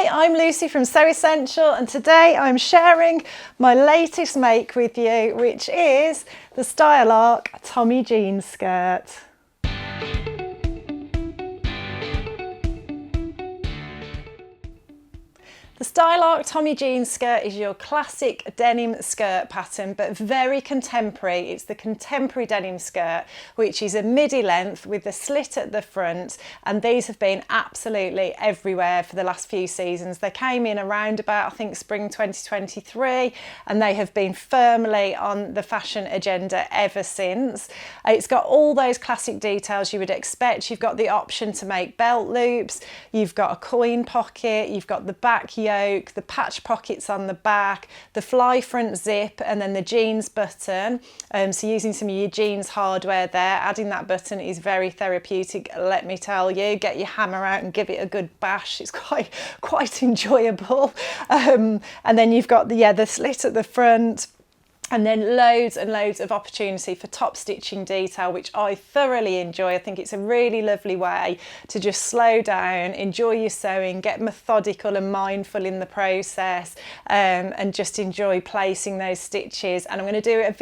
Hi, I'm Lucy from Sew Essential, and today I'm sharing my latest make with you, which is the Style Arc Tommie jean skirt. The Style Arc Tommie jean skirt is your classic denim skirt pattern, but very contemporary. It's the contemporary denim skirt, which is a midi length with the slit at the front, and these have been absolutely everywhere for the last few seasons. They came in around about, I think, spring 2023, and they have been firmly on the fashion agenda ever since. It's got all those classic details you would expect. You've got the option to make belt loops, you've got a coin pocket, you've got the back yoke, the patch pockets on the back, the fly front zip, and then the jeans button. So using some of your jeans hardware there, adding that button is very therapeutic, let me tell you. Get your hammer out and give it a good bash. It's quite enjoyable. And then you've got the slit at the front. And then loads and loads of opportunity for top stitching detail, which I thoroughly enjoy. I think it's a really lovely way to just slow down, enjoy your sewing, get methodical and mindful in the process, and just enjoy placing those stitches. And I'm going to do a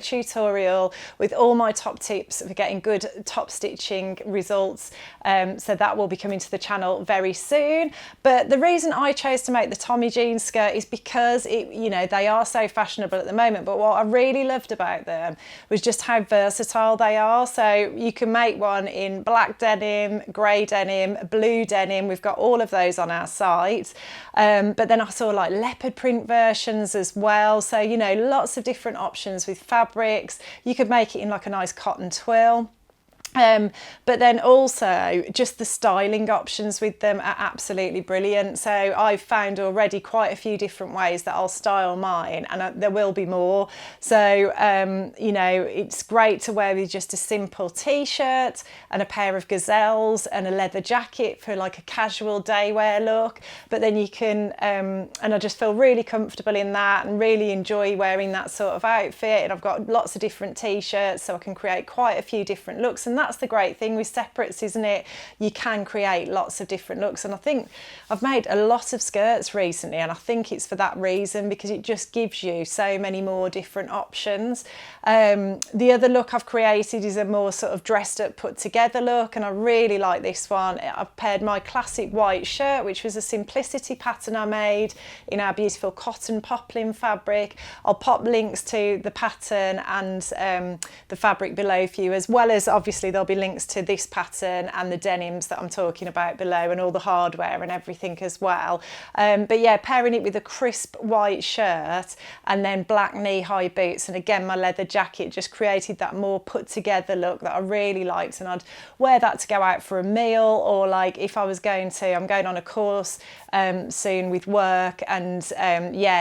tutorial with all my top tips for getting good top stitching results. So that will be coming to the channel very soon. But the reason I chose to make the Tommie jean skirt is because they are so fashionable at the moment. But what I really loved about them was just how versatile they are. So you can make one in black denim, grey denim, blue denim. We've got all of those on our site. But then I saw like leopard print versions as well. So, lots of different options with fabrics. You could make it in like a nice cotton twill. But then also just the styling options with them are absolutely brilliant. So I've found already quite a few different ways that I'll style mine, and there will be more. So it's great to wear with just a simple t-shirt and a pair of gazelles and a leather jacket for like a casual day wear look. But then you can and I just feel really comfortable in that and really enjoy wearing that sort of outfit. And I've got lots of different t-shirts, so I can create quite a few different looks. And that's the great thing with separates, isn't it? You can create lots of different looks, and I think I've made a lot of skirts recently, and I think it's for that reason, because it just gives you so many more different options. The other look I've created is a more sort of dressed up, put together look, and I really like this one. I've paired my classic white shirt, which was a simplicity pattern I made in our beautiful cotton poplin fabric. I'll pop links to the pattern and the fabric below for you, as well as obviously there'll be links to this pattern and the denims that I'm talking about below, and all the hardware and everything as well. But yeah, pairing it with a crisp white shirt and then black knee-high boots, and again my leather jacket, just created that more put together look that I really liked. And I'd wear that to go out for a meal, or like if I was I'm going on a course soon with work, and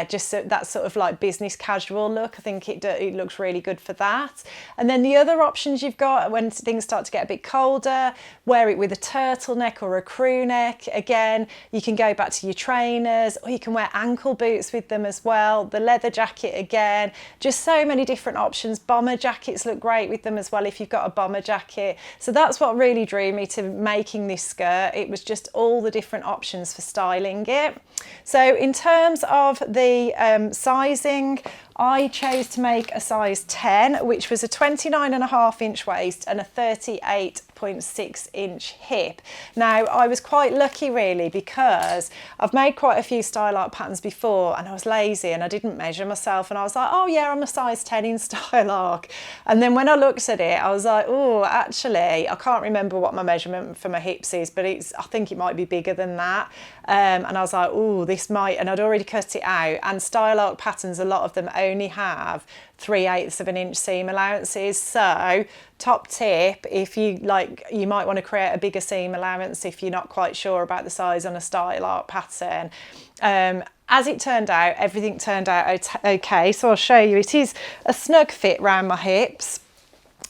just that sort of like business casual look. I think it looks really good for that. And then the other options you've got when things start to get a bit colder, wear it with a turtleneck or a crew neck. Again, you can go back to your trainers, or you can wear ankle boots with them as well. The leather jacket again, just so many different options. Bomber jackets look great with them as well if you've got a bomber jacket. So that's what really drew me to making this skirt. It was just all the different options for styling it. So in terms of the sizing, I chose to make a size 10, which was a 29.5-inch waist and a 38.6-inch hip. Now, I was quite lucky really, because I've made quite a few Style Arc patterns before, and I was lazy and I didn't measure myself, and I was like, oh yeah, I'm a size 10 in Style Arc. And then when I looked at it, I was like, oh, actually, I can't remember what my measurement for my hips is, but I think it might be bigger than that. And I was like, oh, this might, and I'd already cut it out. And Style Arc patterns, a lot of them only have 3/8 of an inch seam allowances. So top tip, if you like, you might want to create a bigger seam allowance if you're not quite sure about the size on a Style Arc pattern. As it turned out, everything turned out okay. So I'll show you. It is a snug fit round my hips.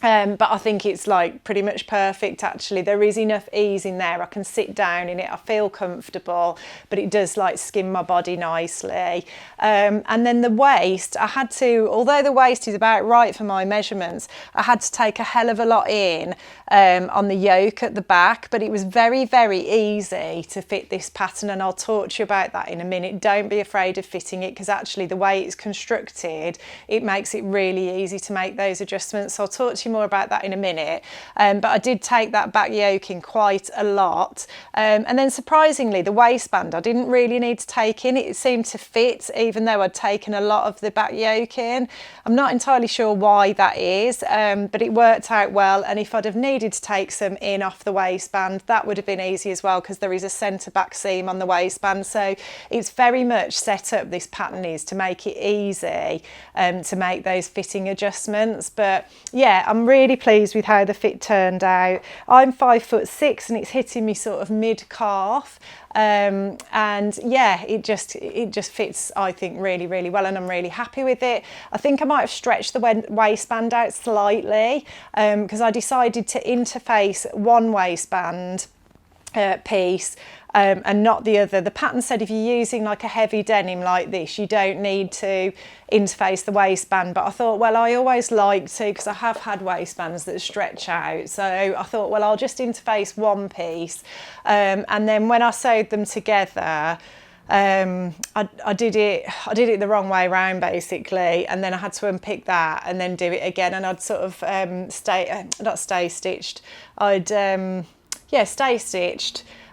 But I think it's like pretty much perfect actually. There is enough ease in there. I can sit down in it, I feel comfortable, but it does like skim my body nicely. And then the waist, I had to, although the waist is about right for my measurements, I had to take a hell of a lot in on the yoke at the back, but it was very, very easy to fit this pattern, and I'll talk to you about that in a minute. Don't be afraid of fitting it, because actually the way it's constructed, it makes it really easy to make those adjustments. So I'll talk to you more about that in a minute, but I did take that back yoke in quite a lot, and then surprisingly the waistband I didn't really need to take in. It seemed to fit even though I'd taken a lot of the back yoke in. I'm not entirely sure why that is, but it worked out well, and if I'd have needed to take some in off the waistband, that would have been easy as well, because there is a centre back seam on the waistband. So it's very much set up, this pattern is, to make it easy to make those fitting adjustments. But yeah, I'm really pleased with how the fit turned out. I'm 5'6" and it's hitting me sort of mid calf, and yeah, it just fits, I think, really, really well, and I'm really happy with it. I think I might have stretched the waistband out slightly, because I decided to interface one waistband piece and not the other. The pattern said if you're using like a heavy denim like this, you don't need to interface the waistband, but I thought, well, I always like to, because I have had waistbands that stretch out, so I thought, well, I'll just interface one piece, and then when I sewed them together, I did it the wrong way around basically, and then I had to unpick that and then do it again, and I'd sort of stay stitched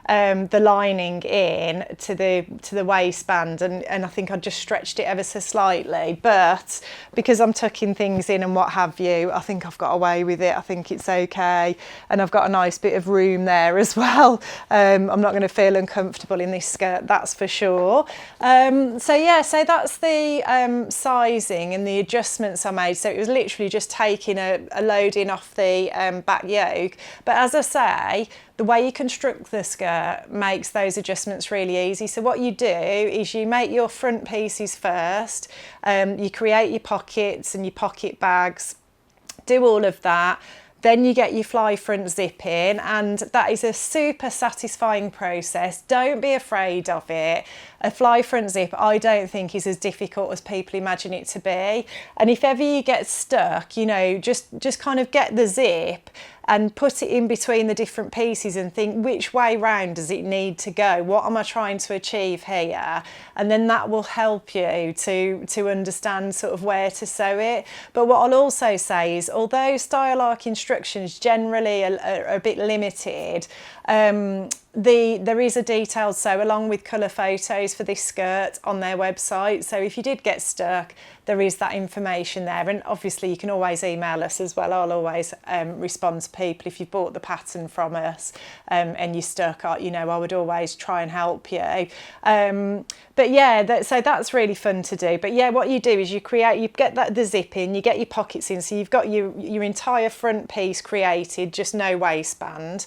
the lining in to the waistband, and I think I just stretched it ever so slightly, but because I'm tucking things in and what have you, I think I've got away with it. I think it's okay, and I've got a nice bit of room there as well. I'm not going to feel uncomfortable in this skirt, that's for sure. So yeah, so that's the sizing and the adjustments I made. So it was literally just taking a load in off the back yoke, but as I say, the way you construct the skirt makes those adjustments really easy. So what you do is you make your front pieces first, you create your pockets and your pocket bags, do all of that. Then you get your fly front zip in, and that is a super satisfying process. Don't be afraid of it. A fly front zip, I don't think, is as difficult as people imagine it to be. And if ever you get stuck, you know, just kind of get the zip and put it in between the different pieces and think, which way round does it need to go? What am I trying to achieve here? And then that will help you to understand sort of where to sew it. But what I'll also say is, although Style Arc instructions generally are a bit limited, there is a detailed sew along with colour photos for this skirt on their website. So if you did get stuck, there is that information there, and obviously you can always email us as well. I'll always respond to people if you bought the pattern from us and you're stuck. You know, I would always try and help you. But yeah, so that's really fun to do. But yeah, what you do is you get the zip in, you get your pockets in, so you've got your entire front piece created, just no waistband.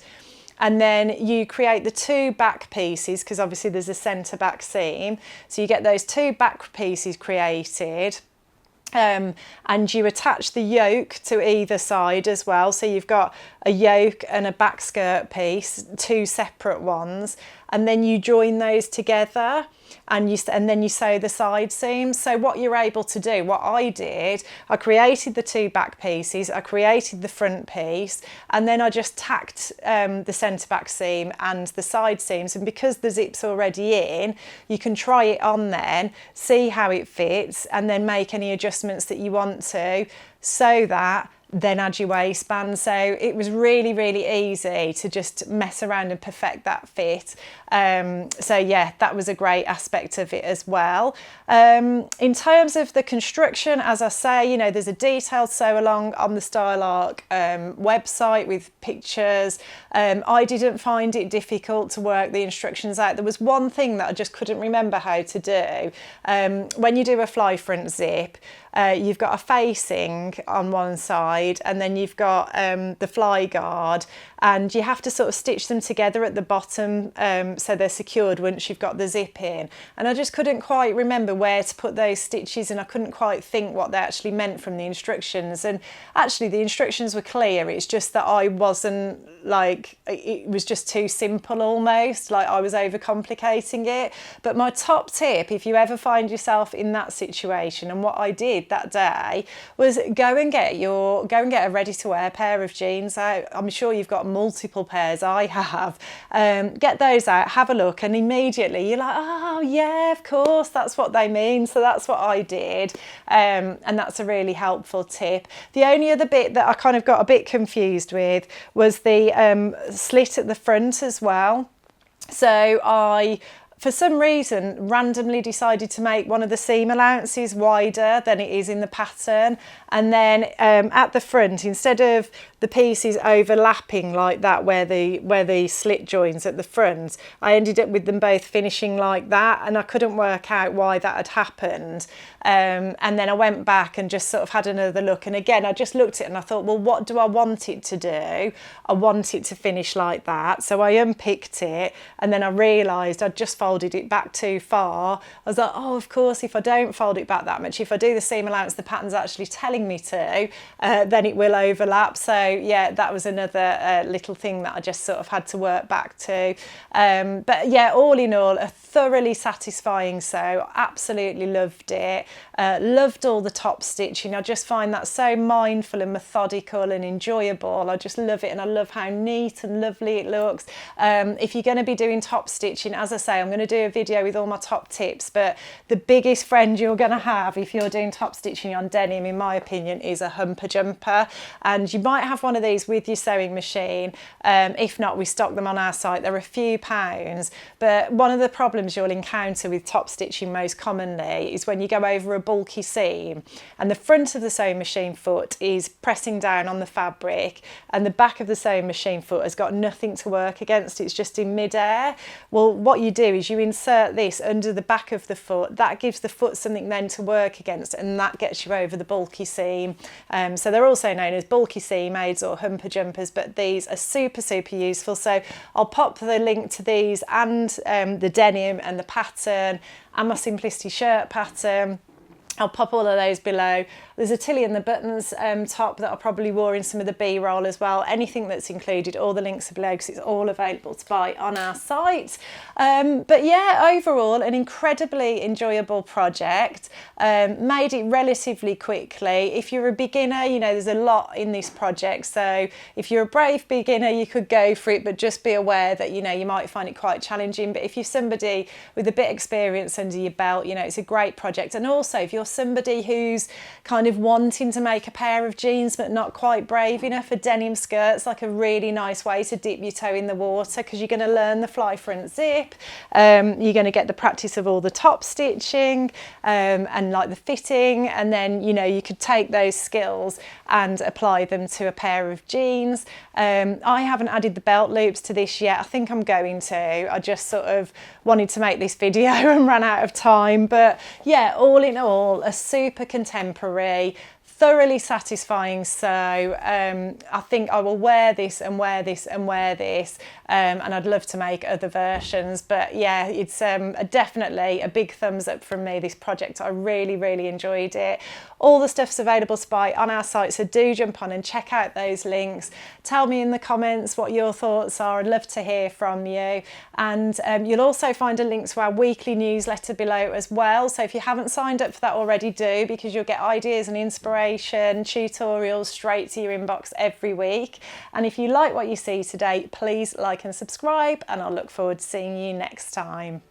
And then you create the two back pieces, because obviously there's a centre back seam. So you get those two back pieces created, and you attach the yoke to either side as well. So you've got a yoke and a back skirt piece, two separate ones, and then you join those together, and then you sew the side seams. So what you're able to do, what I did, I created the two back pieces, I created the front piece, and then I just tacked the centre back seam and the side seams. And because the zip's already in, you can try it on then, see how it fits, and then make any adjustments that you want to, sew that, then add your waistband. So it was really, really easy to just mess around and perfect that fit. So yeah, that was a great aspect of it as well. In terms of the construction, as I say, you know, there's a detailed sew along on the Style Arc website with pictures. I didn't find it difficult to work the instructions out. There was one thing that I just couldn't remember how to do. When you do a fly front zip, you've got a facing on one side side, and then you've got the fly guard, and you have to sort of stitch them together at the bottom so they're secured once you've got the zip in. And I just couldn't quite remember where to put those stitches, and I couldn't quite think what they actually meant from the instructions. And actually the instructions were clear, it's just that I wasn't, like, it was just too simple almost, like I was overcomplicating it. But my top tip, if you ever find yourself in that situation, and what I did that day was go and get a ready-to-wear pair of jeans out. I'm sure you've got multiple pairs, I have. Get those out, have a look, and immediately you're like, oh yeah, of course, that's what they mean. So that's what I did, and that's a really helpful tip. The only other bit that I kind of got a bit confused with was the slit at the front as well. So I, for some reason, randomly decided to make one of the seam allowances wider than it is in the pattern. And then at the front, instead of the pieces overlapping like that where the slit joins at the front, I ended up with them both finishing like that, and I couldn't work out why that had happened. And then I went back and just sort of had another look, and again I just looked at it and I thought, well, what do I want it to do? I want it to finish like that. So I unpicked it, and then I realised I'd just folded it back too far. I was like, oh, of course, if I don't fold it back that much, if I do the seam allowance the pattern's actually telling me to, then it will overlap. So yeah, that was another little thing that I just sort of had to work back to. But yeah, all in all, a thoroughly satisfying sew. Absolutely loved it. Loved all the top stitching. I just find that so mindful and methodical and enjoyable. I just love it, and I love how neat and lovely it looks. If you're going to be doing top stitching, as I say, I'm going to do a video with all my top tips, but the biggest friend you're going to have if you're doing top stitching on denim, in my opinion, is a humper jumper. And you might have one of these with your sewing machine. If not, we stock them on our site. They're a few pounds, but one of the problems you'll encounter with top stitching most commonly is when you go over a bulky seam and the front of the sewing machine foot is pressing down on the fabric and the back of the sewing machine foot has got nothing to work against, it's just in mid-air. Well, what you do is you insert this under the back of the foot. That gives the foot something then to work against, and that gets you over the bulky seam. So they're also known as bulky seam aids or humper jumpers, but these are super useful. So I'll pop the link to these and the denim and the pattern and my Simplicity shirt pattern. I'll pop all of those below. There's a Tilly and the Buttons top that I probably wore in some of the B-roll as well. Anything that's included, all the links are below because it's all available to buy on our site. But yeah, overall, an incredibly enjoyable project. Made it relatively quickly. If you're a beginner, you know, there's a lot in this project. So if you're a brave beginner, you could go for it, but just be aware that, you know, you might find it quite challenging. But if you're somebody with a bit of experience under your belt, you know, it's a great project. And also, if you're somebody who's kind of wanting to make a pair of jeans but not quite brave enough, a denim skirt's like a really nice way to dip your toe in the water, because you're going to learn the fly front zip, you're going to get the practice of all the top stitching and like the fitting, and then, you know, you could take those skills and apply them to a pair of jeans. I haven't added the belt loops to this yet. I think I'm going to. I just sort of wanted to make this video and ran out of time. But yeah, all in all, a super contemporary, thoroughly satisfying sew. I think I will wear this and wear this and wear this, and I'd love to make other versions. But yeah, it's definitely a big thumbs up from me, this project. I really enjoyed it. All the stuff's available to buy on our site, so do jump on and check out those links. Tell me in the comments what your thoughts are. I'd love to hear from you. And you'll also find a link to our weekly newsletter below as well. So if you haven't signed up for that already, do, because you'll get ideas and inspiration, tutorials straight to your inbox every week. And if you like what you see today, please like and subscribe, and I'll look forward to seeing you next time.